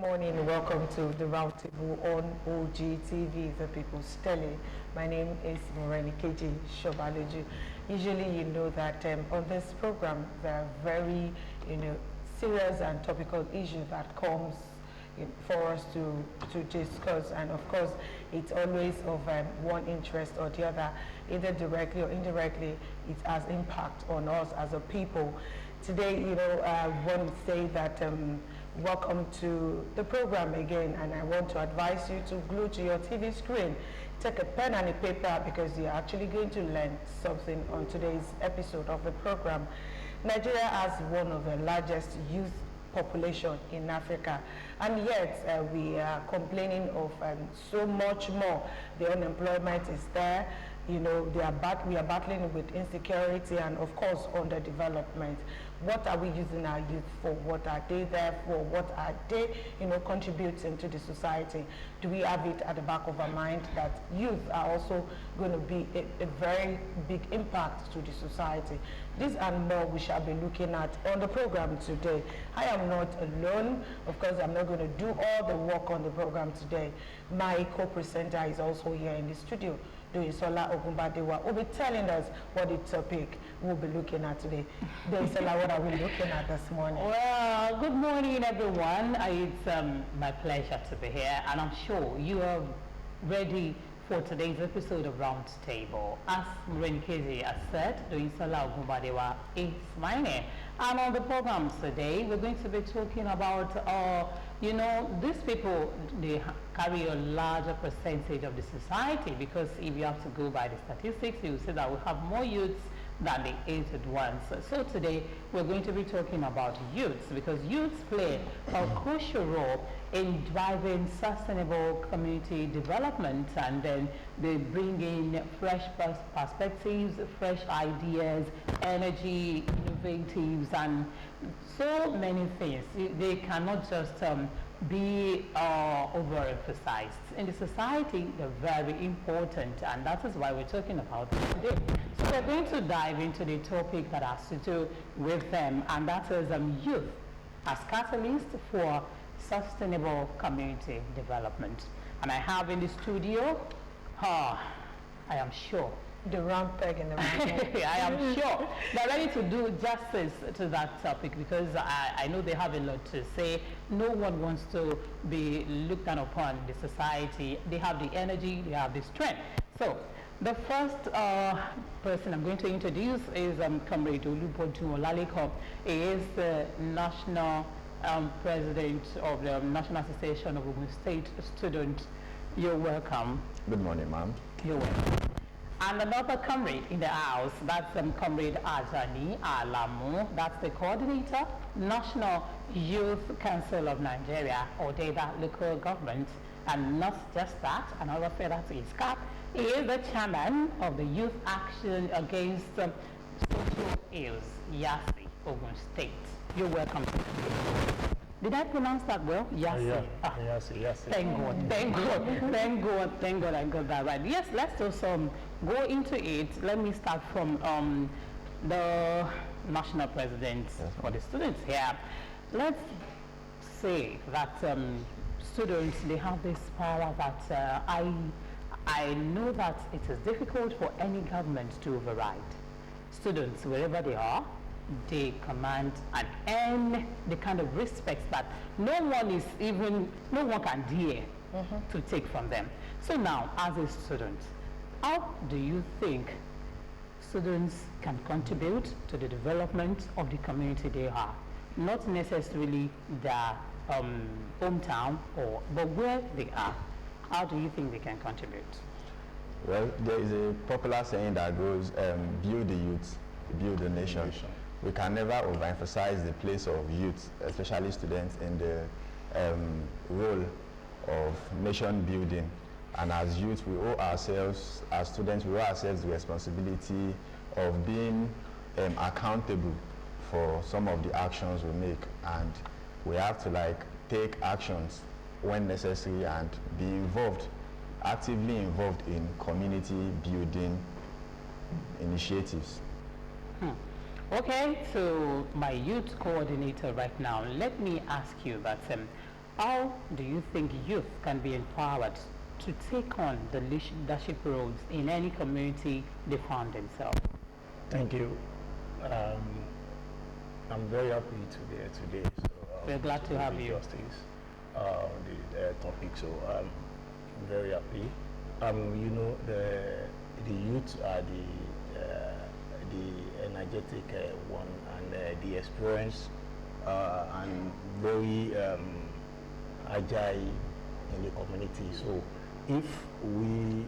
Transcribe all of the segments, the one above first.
morning. Welcome to the Roundtable on OGTV, the People's Tele. My name is Morenikeji Shobaleju. Usually, you know that on this program, there are very, serious and topical issues that comes for us to discuss, and of course it's always of one interest or the other, either directly or indirectly. It has impact on us as a people. Today, I want to say that welcome to the program again, and I want to advise you to glue to your TV screen, take a pen and a paper, because you're actually going to learn something on today's episode of the program. Nigeria has one of the largest youth population in Africa, and yet we are complaining of so much more. The unemployment is there. We are battling with insecurity and of course underdevelopment. What are we using our youth for? What are they there for? What are they contributing to the society? Do we have it at the back of our mind that youth are also going to be a very big impact to the society? This and more we shall be looking at on the program today. I am not alone. Of course, I'm not going to do all the work on the program today. My co-presenter is also here in the studio, Doyisola Ogunbadewa, will be telling us what the topic we'll be looking at today. Doyisola, what are we looking at this morning? Well, good morning, everyone. It's my pleasure to be here, and I'm sure you are ready for today's episode of Roundtable. As Morenikeji has said, Doyisola Ogunbadewa is my name. And on the program today, we're going to be talking about, these people, they carry a larger percentage of the society, because if you have to go by the statistics, you will see that we have more youths than the aged ones. So today we're going to be talking about youths, because youths play a crucial role in driving sustainable community development, and then they bring in fresh perspectives, fresh ideas, energy, innovatives, and so many things. They cannot just be overemphasized. In the society, they're very important, and that is why we're talking about them today. So we're going to dive into the topic that has to do with them, and that is youth as catalyst for sustainable community development. And I have in the studio, I am sure, the round peg in the round hole. I am sure they're ready to do justice to that topic, because I know they have a lot to say. No one wants to be looked down upon the society. They have the energy, they have the strength. So the first person I'm going to introduce is Comrade Oluboju Olaleko. He is the national president of the National Association of Ogun State Students. You're welcome. Good morning, ma'am. You're welcome. And another comrade in the house, that's Comrade Ajani Alamu. That's the coordinator, National Youth Council of Nigeria, or Odeda Local Government. And not just that, another feather to his cap, he is the chairman of the Youth Action Against Social Ills, YASI, Ogun State. You're welcome. Did I pronounce that well? YASI. Yes. Thank God I got that right. Yes, let's just go into it. Let me start from the national president for the students here. Let's say that students, they have this power that I know that it is difficult for any government to override. Students, wherever they are, they command and earn the kind of respect that no one can dare to take from them. So now, as a student, how do you think students can contribute to the development of the community they are? Not necessarily their hometown, but where they are. How do you think they can contribute? Well, there is a popular saying that goes, build the youth, build the nation. We can never overemphasize the place of youth, especially students, in the role of nation building. And as youth, we owe ourselves, as students, we owe ourselves the responsibility of being accountable for some of the actions we make. And we have to take actions when necessary and be actively involved in community building initiatives. Okay, so my youth coordinator right now, let me ask you that How do you think youth can be empowered to take on the leadership roles in any community they find themselves? Thank you. Um, I'm very happy to be here today. So, We're glad to have you. Justice, the topic. So I'm very happy. You know, the youth are the energetic one, and the experience and very agile in the community. So if we,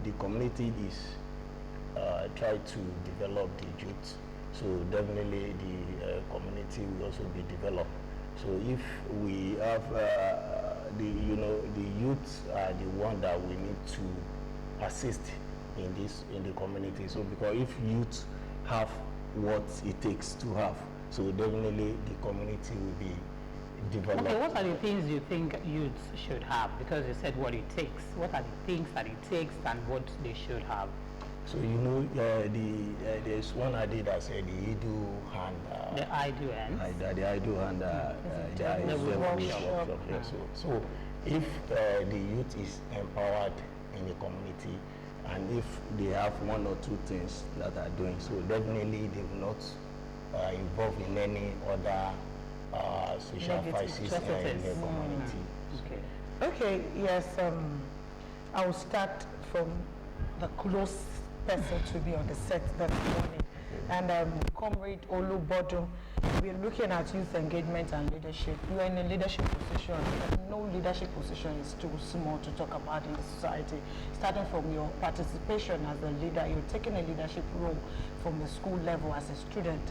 the community is try to develop the youth, so definitely the community will also be developed. So if we have the youth are the one that we need to assist in the community. So because if youth have what it takes to have, so definitely the community will be developed. Okay, what are the things you think youths should have? Because you said what it takes. What are the things that it takes and what they should have? So you know, there's one idea that said the IDU and The IDU and the IDU and the workshop. Yeah. So if the youth is empowered in the community, and if they have one or two things that are doing, so definitely they will not involve in any other social crisis in the community. Okay, yes, I will start from the close person to be on the set that morning. And Comrade Olubodo, we're looking at youth engagement and leadership. You are in a leadership position. No leadership position is too small to talk about in the society. Starting from your participation as a leader, you're taking a leadership role from the school level as a student.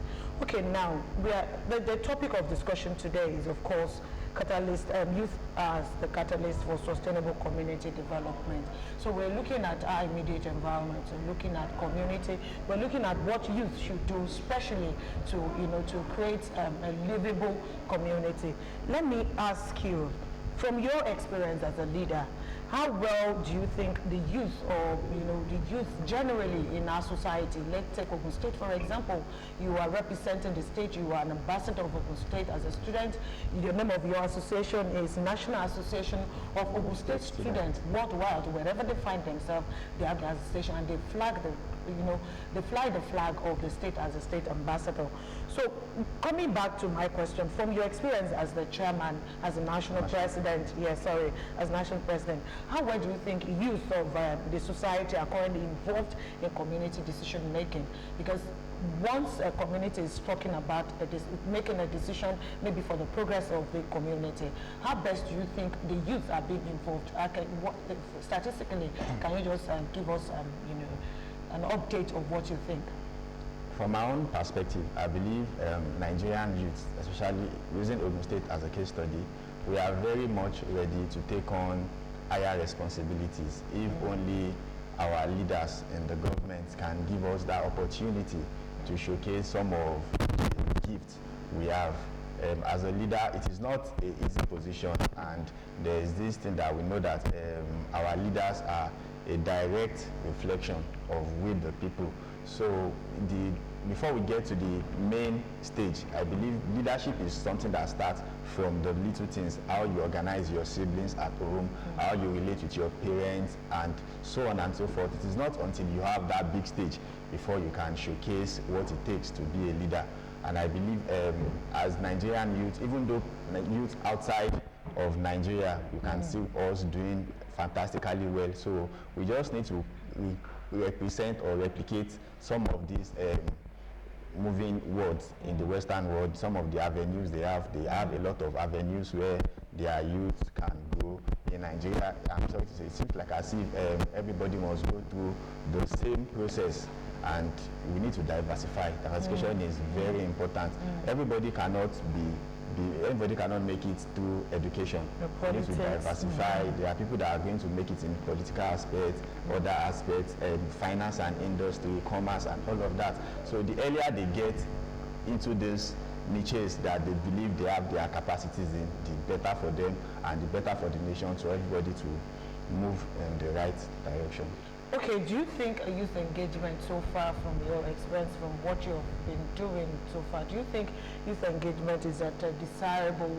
Okay, now the topic of discussion today is, of course, catalyst, youth as the catalyst for sustainable community development. So we're looking at our immediate environment, we're looking at community, we're looking at what youth should do, especially to create a livable community. Let me ask you, from your experience as a leader, how well do you think the youth, or the youth generally in our society, let's take Ogun State for example, you are representing the state, you are an ambassador of Ogun State as a student, the name of your association is National Association of Ogun State Students worldwide. Wherever they find themselves, they have the association and they flag they fly the flag of the state as a state ambassador. So coming back to my question, from your experience as the chairman, as a national president, as national president, how well do you think youth of the society are currently involved in community decision making? Because once a community is talking about making a decision maybe for the progress of the community, how best do you think the youth are being involved? Statistically, can you just give us an update of what you think? From my own perspective, I believe Nigerian youth, especially using Ogun State as a case study, we are very much ready to take on higher responsibilities if only our leaders in the government can give us that opportunity to showcase some of the gifts we have. As a leader, it is not an easy position, and there is this thing that we know that our leaders are a direct reflection of we the people. So before we get to the main stage, I believe leadership is something that starts from the little things, how you organize your siblings at home, how you relate with your parents, and so on and so forth. It is not until you have that big stage before you can showcase what it takes to be a leader. And I believe as Nigerian youth, even though youth outside of Nigeria, you can see us doing fantastically well. So we just need to represent or replicate some of these moving words in the Western world. Some of the avenues they have a lot of avenues where their youth can go. In Nigeria, I'm sorry to say, it seems like as if everybody must go through the same process, and we need to diversify. Diversification is very important. Everybody cannot everybody cannot make it through education. We need to diversify. There are people that are going to make it in political aspects, other aspects, finance and industry, commerce, and all of that. So the earlier they get into these niches that they believe they have their capacities in, the better for them and the better for the nation, so everybody to move in the right direction. Okay, do you think a youth engagement so far, from your experience, from what you've been doing so far, do you think youth engagement is at a desirable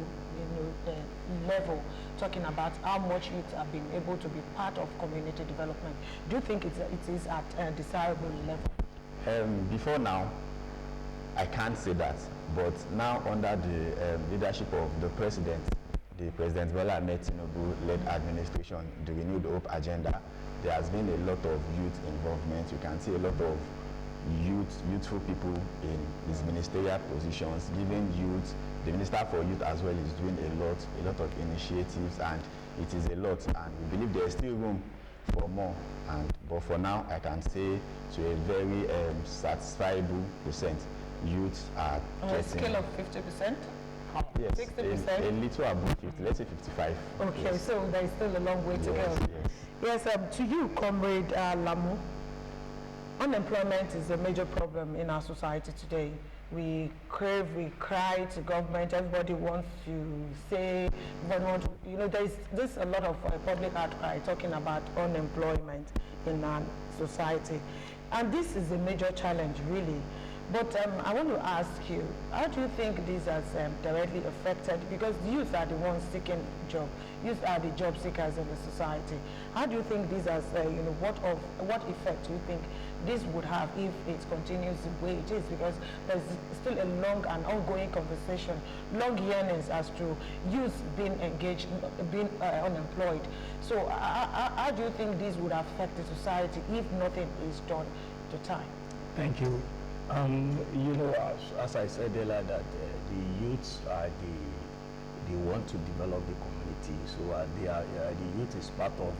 level, talking about how much youth have been able to be part of community development. Do you think it is at a desirable level? Before now, I can't say that, but now under the leadership of the President Bola Ahmed Tinubu-led administration, the Renewed Hope agenda, there has been a lot of youth involvement. You can see a lot of youthful people in these ministerial positions, giving youth. The Minister for Youth as well is doing a lot of initiatives, and it is a lot, and we believe there is still room for more. But for now, I can say to a very satisfiable percent, youth are On a scale of 50%? Yes, 60%? a little above 50, let's say 55. Okay, yes. so there is still a long way to go. Yes. Yes, to you, Comrade Lamu, unemployment is a major problem in our society today. We crave, we cry to government, everybody wants to say, there's a lot of public outcry talking about unemployment in our society. And this is a major challenge, really. But I want to ask you, how do you think this has directly affected, because youth are the ones seeking job, youth are the job seekers in the society. How do you think this has, what effect do you think this would have if it continues the way it is? Because there's still a long and ongoing conversation, long yearnings as to youth being engaged, being unemployed. So how do you think this would affect the society if nothing is done to time? Thank you. As I said earlier, that the youths are they want to develop the community. So the youth is part of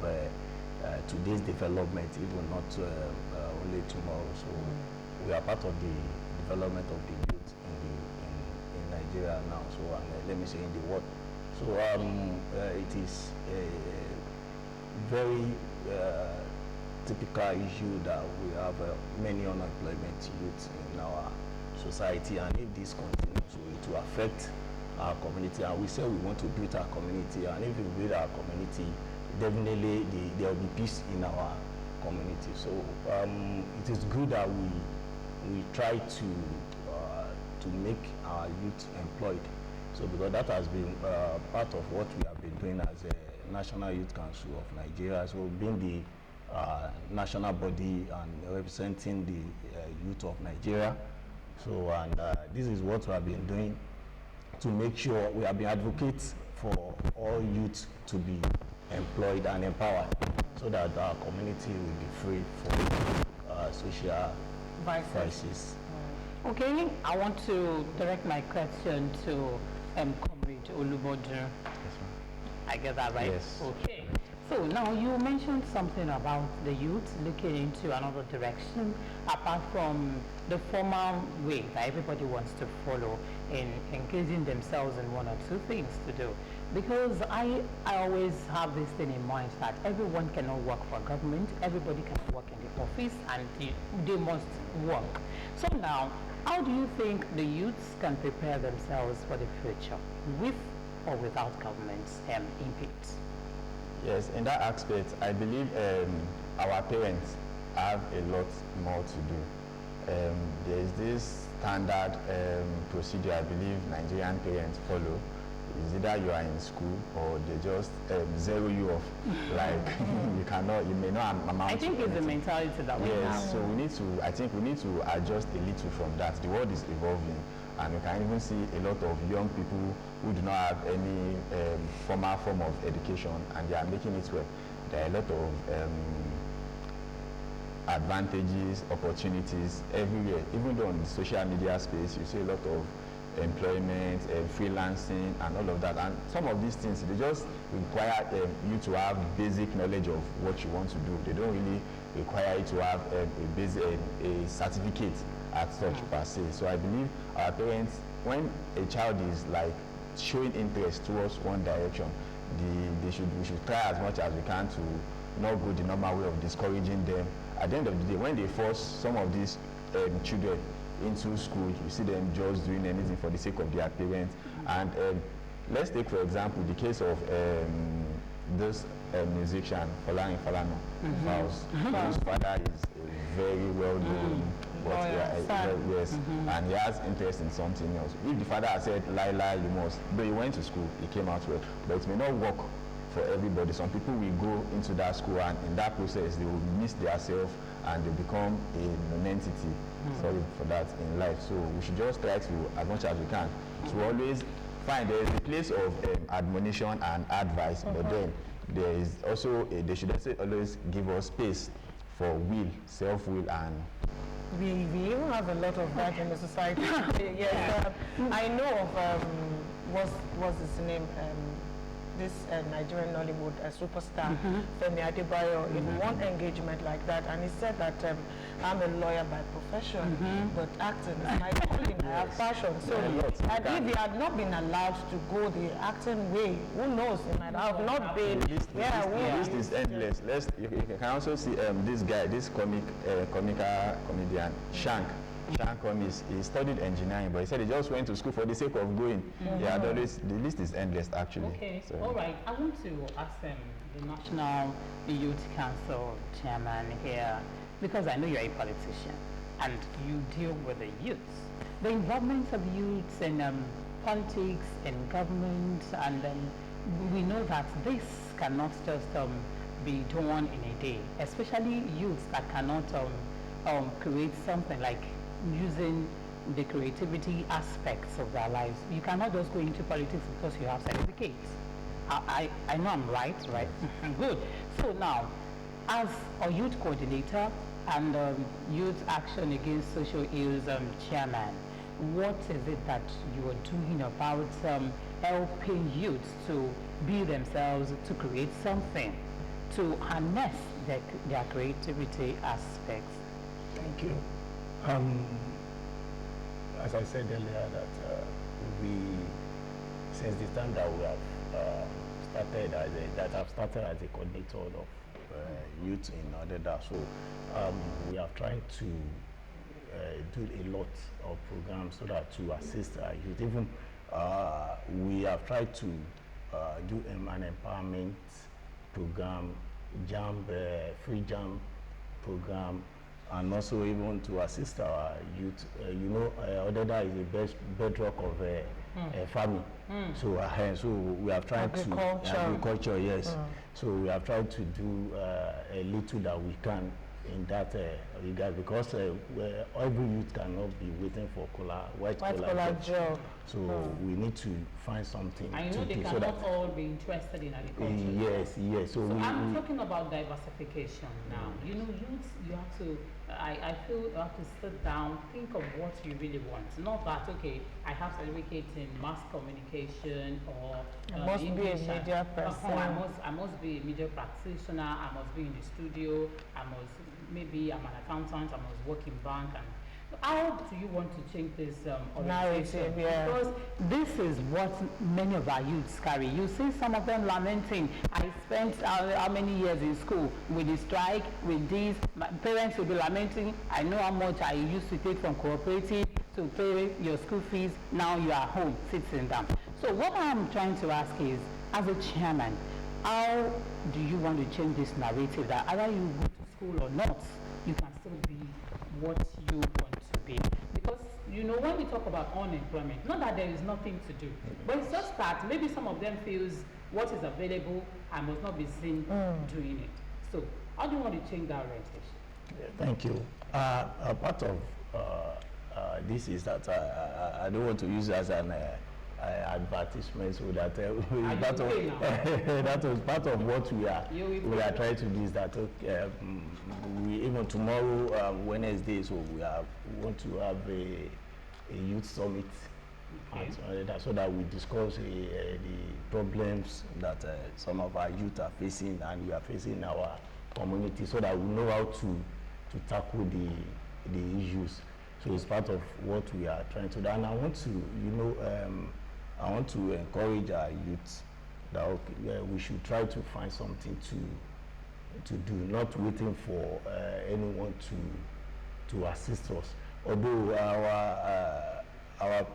today's development, even not only tomorrow. So we are part of the development of the youth in Nigeria now. So let me say in the world. So it is a very typical issue that we have many unemployment youths in our society, and if this continues, it will affect our community. And we say we want to build our community, and if we build our community, definitely there will be peace in our community. So it is good that we try to make our youth employed. So because that has been part of what we have been doing as a National Youth Council of Nigeria. So being the national body and representing the youth of Nigeria. So, and this is what we have been doing to make sure we have been advocates for all youth to be employed and empowered, so that our community will be free from social crisis. Okay, I want to direct my question to Comrade Olubodu. Yes, I get that right? Yes. Okay. So now you mentioned something about the youth looking into another direction apart from the formal way that everybody wants to follow in engaging themselves in one or two things to do. Because I always have this thing in mind that everyone cannot work for government, everybody can work in the office, and they must work. So now, how do you think the youths can prepare themselves for the future with or without government's input? Yes, in that aspect, I believe our parents have a lot more to do. There is this standard procedure I believe Nigerian parents follow. Is either you are in school or they just zero you off. Like you may not amount. I think it's the mentality that we have. Yes, so I think we need to adjust a little from that. The world is evolving, and we can even see a lot of young people who do not have any formal form of education, and they are making it well. There are a lot of advantages, opportunities everywhere. Even though on the social media space, you see a lot of employment, freelancing, and all of that. And some of these things, they just require you to have basic knowledge of what you want to do. They don't really require you to have a certificate as such per se. So I believe our parents, when a child is like showing interest towards one direction, we should try as much as we can to not go the normal way of discouraging them. At the end of the day, when they force some of these children into school, you see them just doing anything for the sake of their parents. And let's take, for example, the case of this musician, Falano, whose father is a very well-known but yes, and he has interest in something else. If the father has said, Lila, you must, though he went to school, he came out well, but it may not work for everybody. Some people will go into that school, and in that process, they will miss themselves and they become a non-entity. Sorry for that in life. So we should just try to, as much as we can, to always find there is a place of admonition and advice, but then there is also they should also always give us space for will, self-will, and we even have a lot of that in the society. Yes, I know of what's his name, this Nigerian Nollywood superstar, Femi Adebayo, in one engagement like that, and he said that I'm a lawyer by profession, but acting is my calling, I have passion. So, and if he had not been allowed to go the acting way, who knows, he might have not been. The list is endless. You can also see this guy, this comedian, Shank Comis. He studied engineering, but he said he just went to school for the sake of going. Yeah, the list is endless actually. Okay, so. All right. I want to ask the National Youth Council chairman here, because I know you're a politician and you deal with the youth. The involvement of youths in politics and government, and we know that this cannot just be done in a day, especially youths that cannot create something like using the creativity aspects of their lives. You cannot just go into politics because you have certificates. I know I'm right? Good. So now, as a youth coordinator and Youth Action Against Social Ills chairman, what is it that you are doing about helping youths to be themselves, to create something, to harness their creativity aspects? Thank you. As I said earlier, that since the time that we have started as a coordinator of youth in Odeda, so we are trying to do a lot of programs so that to assist our youth. Even we have tried to do an empowerment program, free jam program, and also even to assist our youth. Odeda is the bedrock of farming. So we have tried agriculture, yes. So we have tried to do a little that we can in that regard, because every youth cannot be waiting for white collar job. So we need to find something. I know they cannot all be interested in agriculture. Yes. So I'm talking about diversification now. You know, youth, you have to. I feel you have to sit down, think of what you really want. Not that, okay, I have certificates in mass communication or I must be a media person. I must be a media practitioner. I must be in the studio. Maybe I'm an accountant. I must work in bank. And how do you want to change this narrative? Yeah. Because this is what many of our youths carry. You see some of them lamenting, I spent how many years in school with the strike, with this. My parents will be lamenting, I know how much I used to take from cooperative to pay your school fees. Now you are home, sitting down. So what I'm trying to ask is, as a chairman, how do you want to change this narrative that either you go to school or not, you can still be what you want to be? Because you know, when we talk about unemployment, not that there is nothing to do, but it's just that maybe some of them feels what is available, I must not be seen doing it. So how do you want to change that orientation? Yeah, thank you. A part of this is that I don't want to use it as an advertisement, so that that was part of what we are trying to do, is that we even tomorrow Wednesday, so we want to have a youth summit, so that we discuss the problems that some of our youth are facing and we are facing in our community, so that we know how to tackle the issues. So it's part of what we are trying to do. And I want to, I want to encourage our youth that we should try to find something to do, not waiting for anyone to assist us. Although our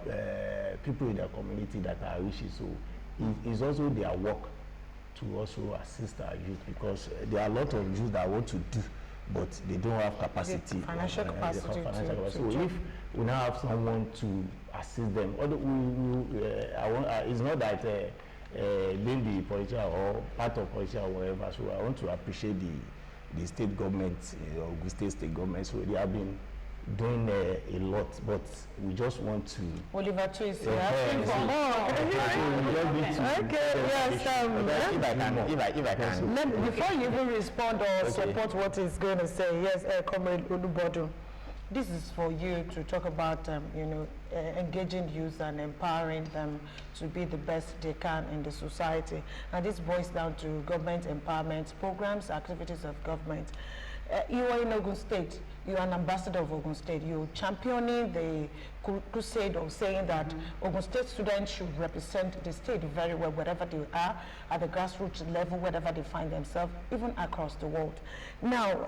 people in the community that are wishes, so it's also their work to also assist our youth, because there are a lot of youth that want to do, but they don't have capacity. Financial capacity. So if we now have someone to assist them, although it's not that being the politician or part of politician or whatever. So I want to appreciate the state government, Ogun State government. So they have been doing a lot, but we just want to. Oliver Tracy, asking for more. Okay, yes. If I can. Before you even respond or support what he's going to say, yes, Comrade Olubodu, this is for you to talk about, engaging youth and empowering them to be the best they can in the society. And this boils down to government empowerment programs, activities of government. You are in Ogun State. You are an ambassador of Ogun State. You're championing the crusade of saying that Ogun State students should represent the state very well, wherever they are, at the grassroots level, wherever they find themselves, even across the world. Now,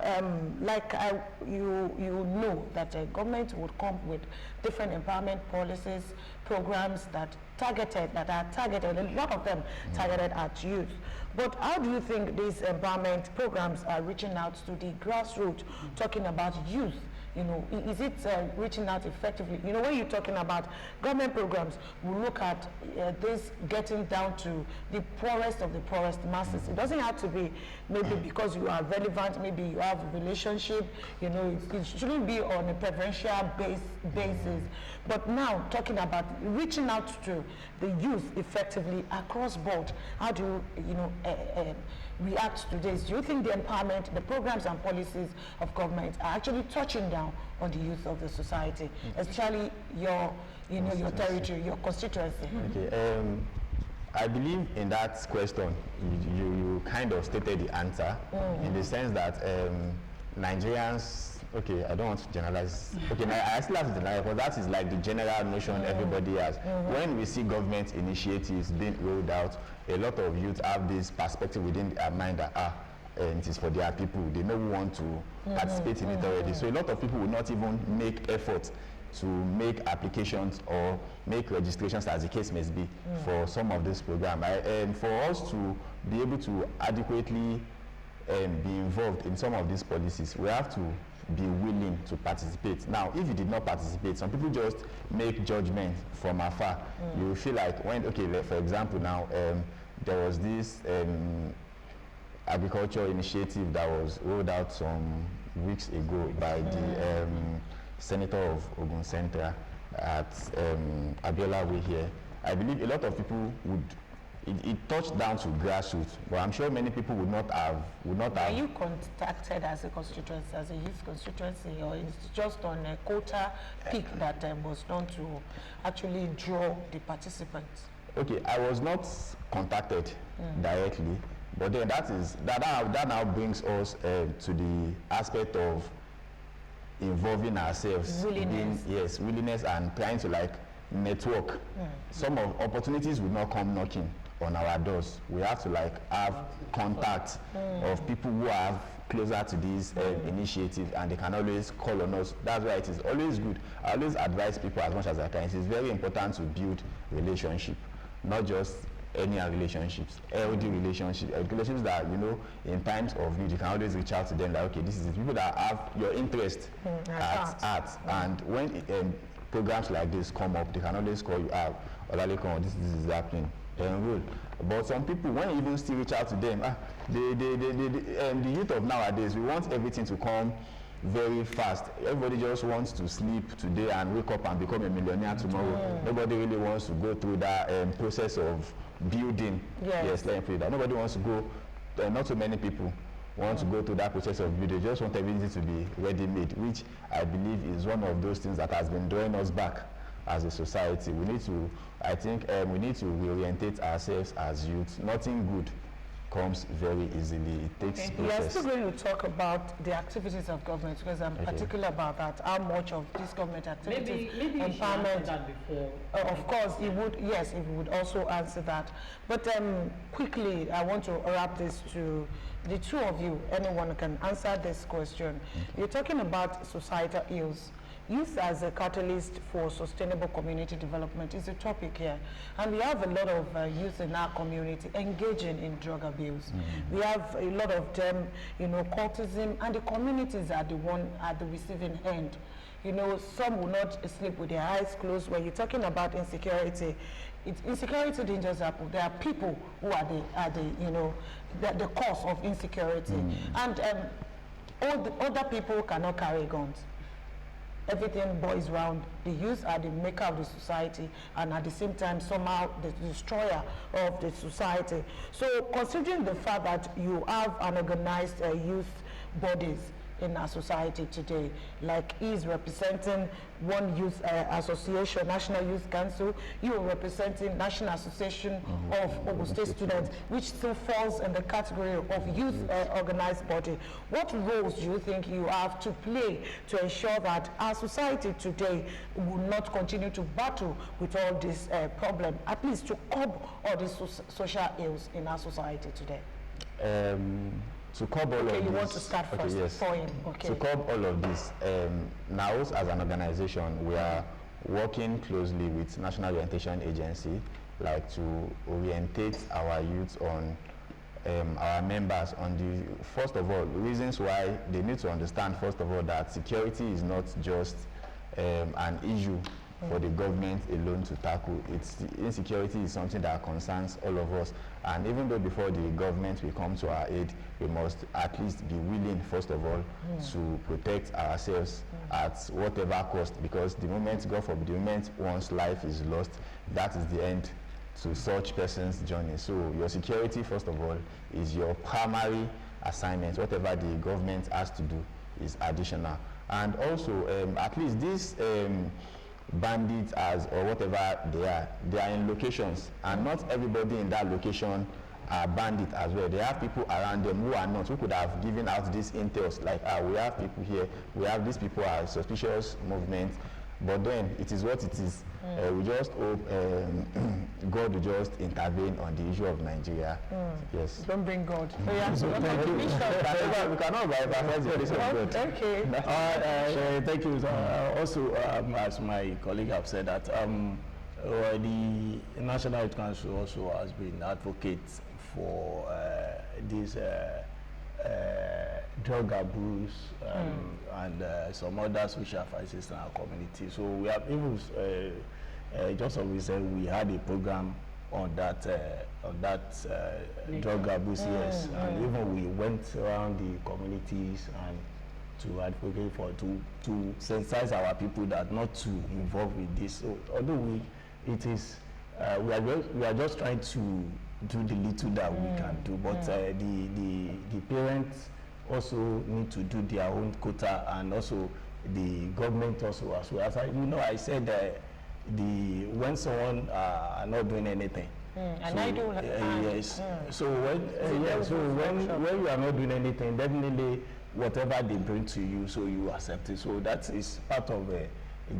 you know that the government would come with different empowerment policies, programs that are targeted, a lot of them targeted at youth. But how do you think these empowerment programs are reaching out to the grassroots, talking about youth? Is it reaching out effectively? When you're talking about government programs, we look at this getting down to the poorest of the poorest masses. It doesn't have to be maybe because you are relevant, maybe you have a relationship, it shouldn't be on a preferential basis. But now, talking about reaching out to the youth effectively across board, how do you, react to this? Do you think the empowerment, the programs and policies of government are actually touching down on the youth of the society, especially your territory, your constituency? Okay. I believe in that question, you kind of stated the answer in the sense that Nigerians, okay, I don't want to generalize. Okay, I still have to generalize, but that is like the general notion everybody has. When we see government initiatives being rolled out, a lot of youth have this perspective within their mind that it is for their people. They know we want to participate in it already. So a lot of people will not even make effort to make applications or make registrations, as the case may be, for some of this program. And for us to be able to adequately be involved in some of these policies, we have to be willing to participate. Now, if you did not participate, some people just make judgment from afar. You feel like for example, now there was this agriculture initiative that was rolled out some weeks ago by the Senator of Ogun Central at Abiola Way here. I believe a lot of people would. It touched down to grassroots, but I'm sure many people would not have. Are you contacted as a constituency, as a youth constituency, or is it just on a quota pick that was done to actually draw the participants? Okay, I was not contacted directly, but then that now brings us to the aspect of involving ourselves, willingness and trying to network. Some of opportunities will not come knocking on our doors. We have to have contact of people who are closer to these initiatives, and they can always call on us. That's why it is always good. I always advise people as much as I can. It is very important to build relationship, not just any relationships, healthy relationships that in times of need you can always reach out to them. Okay, this is it. People that have your interest at heart, and when programs like this come up, they can always call you out. This is happening. Enroll. But some people, when you even still reach out to them, the youth of nowadays, we want everything to come very fast. Everybody just wants to sleep today and wake up and become a millionaire tomorrow. Nobody really wants to go through that process of building. Yes, let me put it that. Nobody wants to go. Not so many people want to go through that process of building. They just want everything to be ready-made, which I believe is one of those things that has been drawing us back as a society. We need to, we need to reorientate ourselves as youth. Nothing good comes very easily. It takes process. We are still going to talk about the activities of government, because I'm particular about that. How much of this government activities, maybe empowerment, that before. Of course, he would. Yes, he would also answer that. But quickly, I want to wrap this to the two of you. Anyone can answer this question. You're talking about societal ills. youth as a catalyst for sustainable community development is a topic here. And we have a lot of youth in our community engaging in drug abuse. We have a lot of them, cultism, and the communities are the one at the receiving end. Some will not sleep with their eyes closed. When you're talking about insecurity, insecurity didn't just happen. There are people who are the cause of insecurity. And other people cannot carry guns. Everything boils around the youth are the maker of the society, and at the same time somehow the destroyer of the society. So considering the fact that you have an organized youth bodies in our society today, like he's representing one youth association, National Youth Council, you are representing National Association of Ogun State Students, which still falls in the category of youth organized body. What roles do you think you have to play to ensure that our society today will not continue to battle with all this problem, at least to curb all these social ills in our society today? To curb all of this, you want to start first? Yes. Okay. To curb all of this, now as an organization, we are working closely with National Orientation Agency, like to orientate our youth on our members on the, first of all, reasons why they need to understand, first of all, that security is not just an issue for the government alone to tackle. Insecurity is something that concerns all of us, and even though before the government will come to our aid, we must at least be willing, first of all, to protect ourselves at whatever cost, because the moment, God forbid, the moment one's life is lost, that is the end to such person's journey. So your security, first of all, is your primary assignment. Whatever the government has to do is additional. And also, at least this bandits or whatever they are in locations, and not everybody in that location are bandits as well. They have people around them who are not, who could have given out these intels, like we have people here, we have these people are suspicious movement, but then it is what it is. We just hope God will just intervene on the issue of Nigeria. Yes. Don't bring God. So thank you. We cannot bypass the place of God. Okay. Thank you. Also, as my colleague have said, that the National Youth Council also has been advocates for this drug abuse and some other social vices in our community. So we have even just as we said, we had a program on that drug abuse, yes, and even we went around the communities and to advocate for to sensitize our people that not to involve with this. So although we are just trying to do the little that we can do, but the parents also need to do their own quota, and also the government also as well. As I said when someone are not doing anything. And I do. Yes. So when you are not doing anything, definitely whatever they bring to you, so you accept it. So that is part of a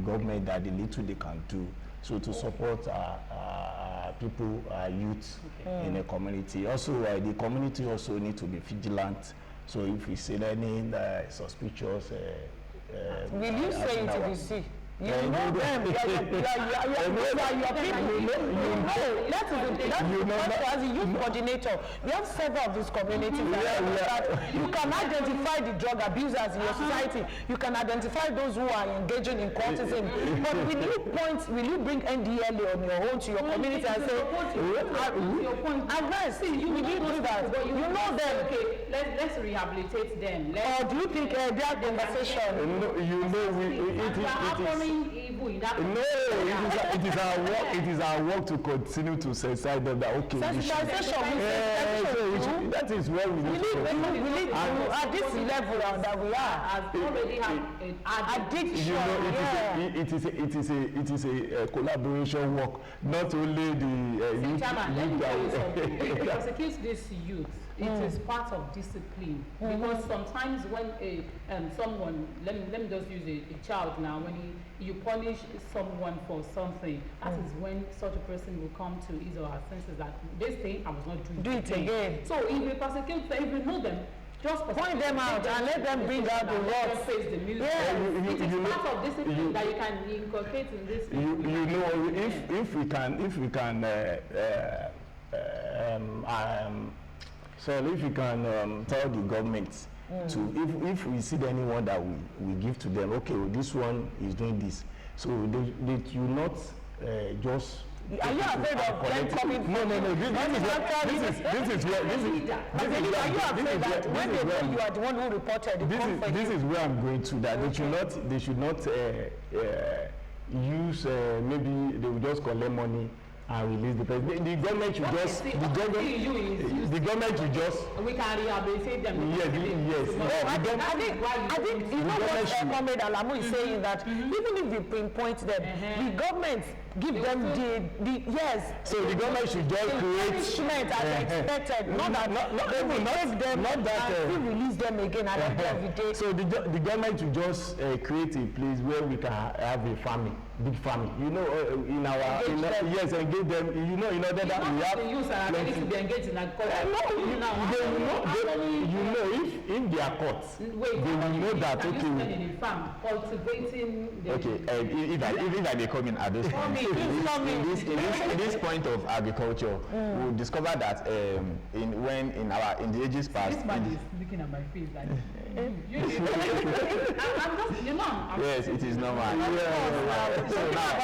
government that the little they can do. So to support our people, our youth in the community. Also, the community also need to be vigilant. So if we see any suspicious, will you say it if you see? You know them. You are your people. As a youth coordinator, we have several of these communities. You can identify the drug abusers in your society. You can identify those who are engaging in cultism. But will you bring NDLA on your own to your community and say, advance? Will you do that? You know them. Okay, let's rehabilitate them. Or do you think their conversation? It is our work to continue to sensitize them that that is where we need to at this level that we are already have addiction. It is a collaboration work, not only the youth. It prosecutes this youth. It is part of discipline, because sometimes when someone, let me just use a child now, when you punish someone for something, that is when such a person will come to his or her senses that this thing I was not doing. Do it again. So if we prosecute, if we know them, Just point them out and let them bring out the words. Face the music. Yeah. It is part of discipline that you can inculcate in this. You know, if we can tell the government to, if we see anyone that we give to them, okay, well, this one is doing this, so they you not just. Are you afraid of them coming? No. This is where. Are you afraid that when they know you are the one who reported, this is where I'm going to. That they should not use maybe they will just collect money and release the president. The government should just. The government should just. We can rehabilitate them. Yes. I think you know what Comrade Alamu is saying, that even if we pinpoint them, the government give them the yes. So the government should just create punishment as expected, not that they will take them and still release them again at the end of the day. So the government should just create a place where we can have a farming, big farming. You know, in our yes, engage them. You know, in order that we have. The youth are ready to be engaged in agriculture. You know, if they are caught, they will know that okay. Cultivating. Okay, if I may come in at this point, in this point of agriculture, we discover that in the ages past. This man is looking at my face like. Yes, it is normal. So now,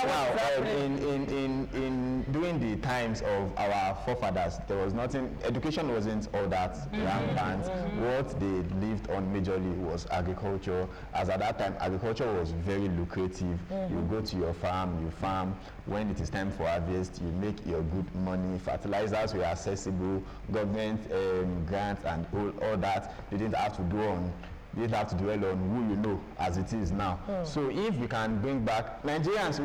in during the times of our forefathers, there was nothing. Education wasn't all that rampant. What they lived on majorly was agriculture. As at that time, agriculture was very lucrative. You go to your farm, you farm. When it is time for harvest, you make your good money. Fertilizers were accessible. Government grants and all that. They didn't have to dwell on who you know as it is now. So if we can bring back Nigerians,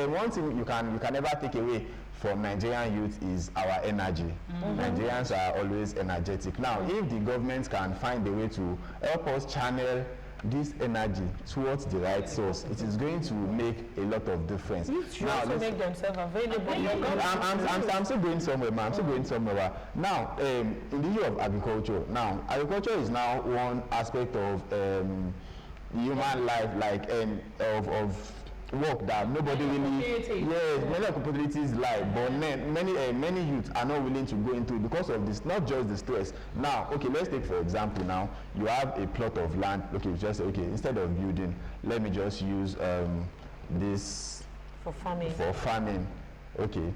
one thing you can never take away from Nigerian youth is our energy. Nigerians are always energetic. Now, if the government can find a way to help us channel this energy towards the right source, it is going to make a lot of difference. Now, to make themselves available. I'm still going somewhere, man. I'm still going somewhere. Now, in the issue of agriculture, now agriculture is now one aspect of human life, like of work that nobody really, many opportunities lie, but many youths are not willing to go into it because of this, not just the stress. Now, okay, let's take for example, now you have a plot of land. Okay, just okay, instead of building, let me just use this for farming. Okay,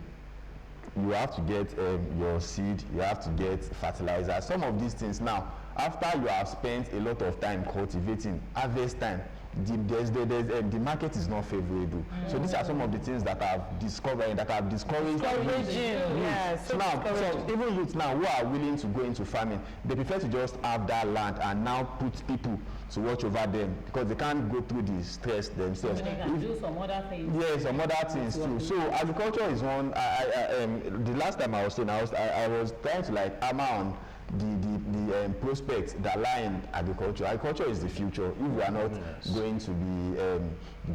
you have to get your seed, you have to get fertilizer, some of these things. Now, after you have spent a lot of time cultivating, harvest time, the market is not favorable. So these are some of the things that I've discovered, that have discouraged yes. So now, so even youths now who are willing to go into farming, they prefer to just have that land and now put people to watch over them because they can't go through the stress themselves. They can do some other things. Yes, some other things too. So agriculture is one. The last time I was saying, I was trying to like hammer on the prospects that lie in agriculture. Agriculture is the future. If we are not going to be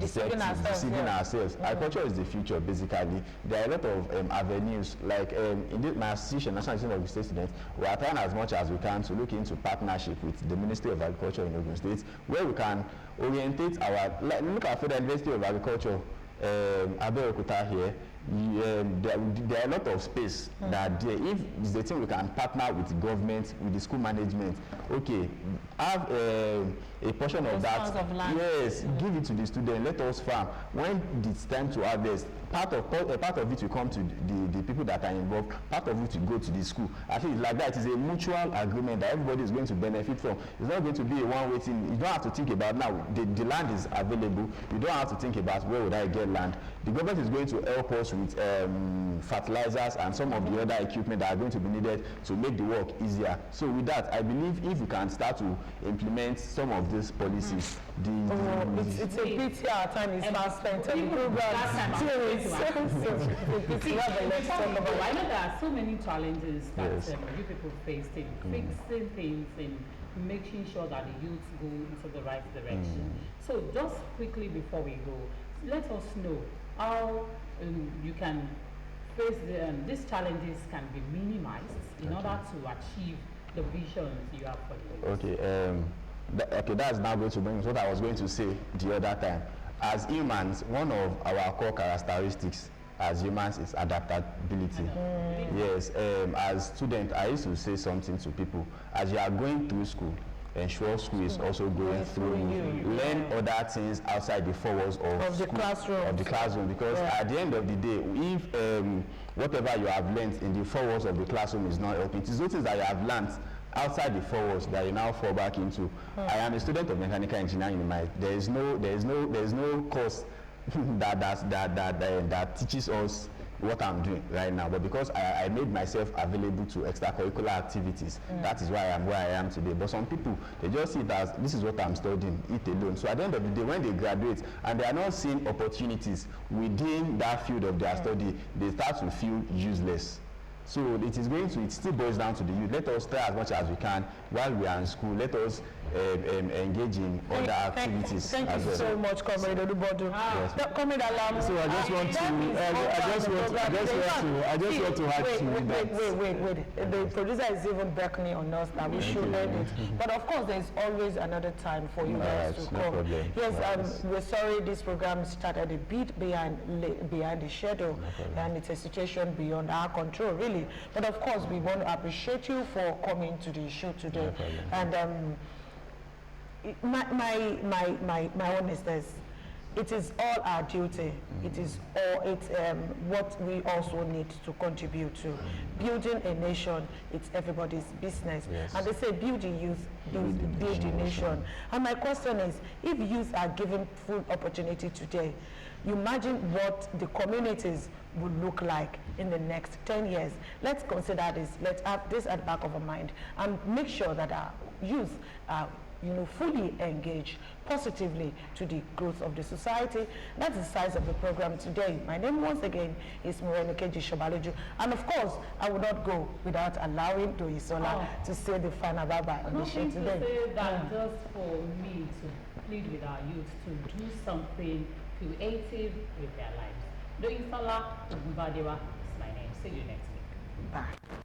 deceiving ourselves, agriculture is the future. Basically, there are a lot of avenues. Like in my association, National Association of State Students, we are trying as much as we can to look into partnership with the Ministry of Agriculture in Ogun State, where we can orientate our. Look at Federal University of Agriculture, Abeokuta here. There are a lot of space that if it's the thing we can partner with the government, with the school management, okay, have a portion of that, yes, give it to the student, let us farm. When it's time to harvest, part of it will come to the people that are involved, part of it will go to the school. I think like that is a mutual agreement that everybody is going to benefit from. It's not going to be a one-way thing. You don't have to think about now, the land is available. You don't have to think about where would I get land. The government is going to help us with fertilizers and some of the other equipment that are going to be needed to make the work easier. So with that, I believe if we can start to implement some of these policies, it's a pity our time is fast spent on the program. I know there are so many challenges that you people face in fixing things and making sure that the youth go into the right direction. So just quickly before we go, let us know how you can face these challenges can be minimized in order to achieve the visions you have for the youth. Okay, okay, that's now going to bring me to what I was going to say the other time. As humans, one of our core characteristics as humans is adaptability. Yes, as student, I used to say something to people. As you are going through school, ensure school is also going through you. Learn other things outside the four walls of the school, classroom. of the classroom, because at the end of the day, if whatever you have learned in the four walls of the classroom is not helping, it is those things that you have learned outside the four walls that you now fall back into. I am a student of mechanical engineering in my. There is no course that teaches us what I'm doing right now, but because I made myself available to extracurricular activities, that is why I am where I am today. But some people, they just see it as, this is what I'm studying, it alone. So at the end of the day, when they graduate and they are not seeing opportunities within that field of their study, they start to feel useless. So it still boils down to the youth. Let us try as much as we can while we are in school. Let us engage in other activities. Thank you so much, Comrade Odubodu. Comrade Alam. So I just want to add to that. Wait. The producer is even beckoning on us that we should end it. But of course, there's always another time for you guys to come. Problem. Yes, we're sorry this program started a bit behind the schedule, and it's a situation beyond our control, really. But of course, we want to appreciate you for coming to the show today. And my own is this: it is all our duty. It is all what we also need to contribute to building a nation. It's everybody's business. And they say, build the youth, build the nation. And my question is, if youth are given full opportunity today, you imagine what the communities will look like in the next 10 years. Let's consider this. Let's have this at the back of our mind and make sure that our youth are fully engaged positively to the growth of the society. That's the size of the program today. My name once again is Morenikeji Shobaloju, and of course I would not go without allowing Doyisola to say the final bye-bye on the show today. Nothing to say that just for me to plead with our youth to do something creative with their lives. Doyisola Ogunbadewa is my name. See you next week. Bye.